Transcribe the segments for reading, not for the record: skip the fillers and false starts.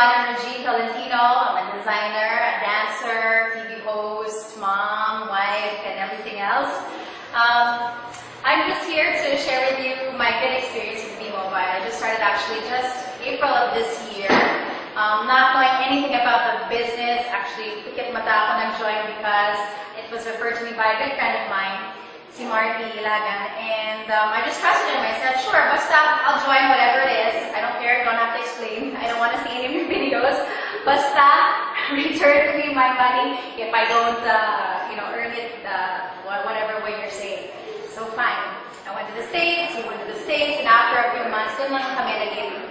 everyone. I'm Regine Tolentino. I'm a designer, a dancer, TV host, mom, wife, and everything else. I'm just here to share with you my good experience with B-Mobile. I just started actually just April of this year. Not knowing anything about the business, actually, pikit mata ako nag-join because it was referred to me by a good friend of mine, si Marty Ilagan, and I just trusted him. I said, sure, basta I'll join whatever it is. I don't care, don't have to explain. I don't want to see any of your videos. Basta return to me my money if I don't, earn it whatever way you're saying. So fine. I went to the States, he went to the States, and after a few months, dun lang kami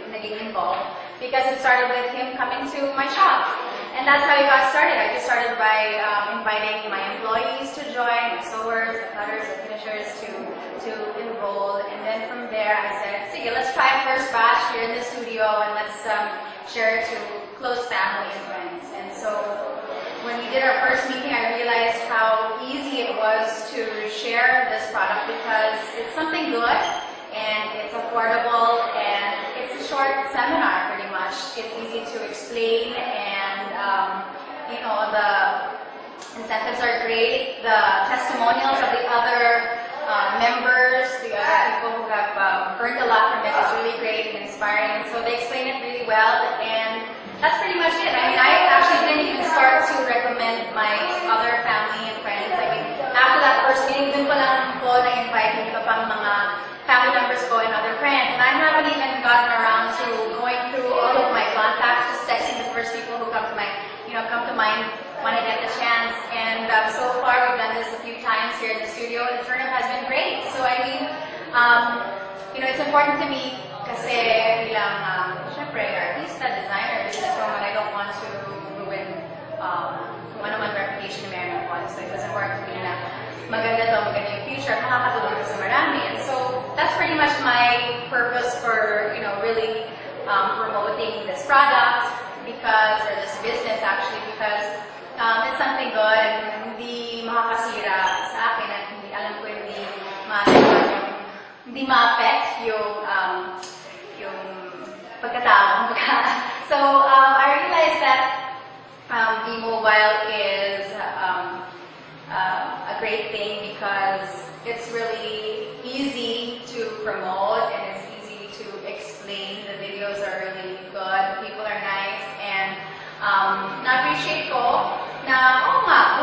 naging involved because it started with him coming to my shop. And that's how it got started. I just started by inviting my employees to join, my sewers, the cutters, the finishers to enroll. And then from there, I said, sige, let's try first batch here in the studio and let's share it to close family and friends. And so when we did our first meeting, I realized how easy it was to share this product because it's something good and it's affordable and it's a short seminar pretty much. It's easy to explain and the incentives are great. The testimonials of the other members, the other people who have earned a lot from it is really great and inspiring. And so they explain it really well, and that's pretty much it. I mean, I actually didn't even start to recommend my other family and friends. I mean, after that first meeting, dun ko lang po na-invite yung iba pang mga family members ko and other friends. And I haven't even gotten around to going through all of my contacts, just texting the first people who come to mind when I get the chance. And so far, we've done this a few times here in the studio, and the turnout has been great. So I mean, it's important to me kasi bilang, syempre, artista, designer, businesswoman, I don't want to ruin kung ano man reputation na meron ako. So it was important to me na maganda yung future, makakatulong sa marami. And so that's pretty much my purpose for, really promoting this product or this business actually, because it's something good and hindi makakasira sa akin at alam ko hindi ma-affect yung pagkatao. So I realized that B-Mobile is a great thing because it's really easy to promote and it's easy to explain. The videos are really good, people are nice, and na-appreciate ko na,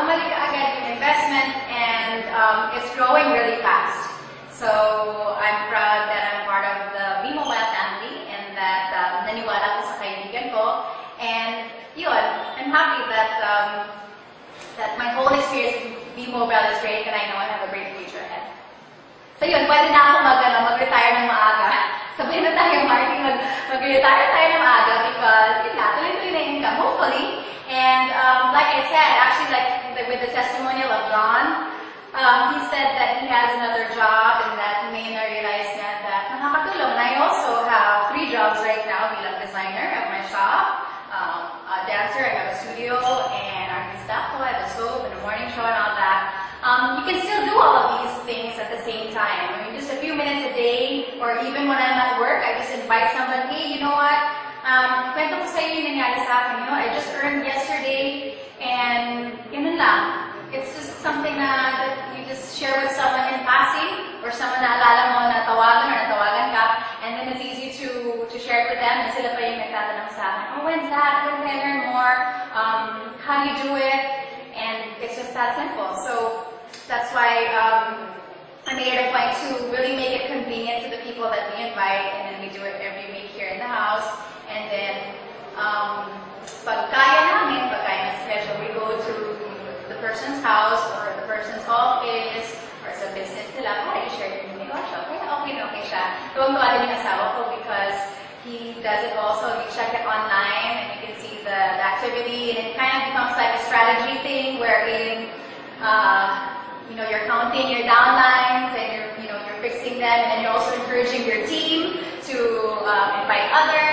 bumalik agad yung investment and it's growing really fast. So I'm proud that I'm part of the B-Mobile family and that naniwala ko sa kaibigan ko. And yun, I'm happy that my whole experience with B-Mobile is great and I know I have a great future ahead. So yun, pwede na ako mag-retire ng maaga. Sabihin na tayo, Marty, mag-retire tayo ng maaga because tuloy-tuloy na income, hopefully. And like I said, actually with the testimonial of John, he said that he has another job and that he may not realize that nakakatulong. And I also have 3 jobs right now bilang designer at my shop, a dancer, I have a studio, and artista ko, I have a soap and a morning show and all that. You can still do all of these things at the same time. I mean, just a few minutes a day, or even when I'm at work, I just invite someone, hey, you know what? Kwento ko sa iyo yung nangyari sa akin. I just earned yesterday, and yun lang. It's just something that you just share with someone in passing, or someone na alala mo na natawagan ka, and then it's easy to share it with them, and sila pa yung nagtatanong sa akin, oh, when's that? When can I learn more? How do you do it? And it's just that simple. So that's why I made it a point to really make it convenient to the people that we invite, and then we do it every week here in the house. And then, pag kaya na schedule, we go to the person's house or the person's office or sa business nila para i-share yung negosyo. Kaya okay siya. Tuwang-tuwa din yung asawa ko because he does it also. You check it online and you can see the activity, and it kind of becomes like a strategy thing wherein you're counting your downlines and you're fixing them, and you're also encouraging your team to invite others.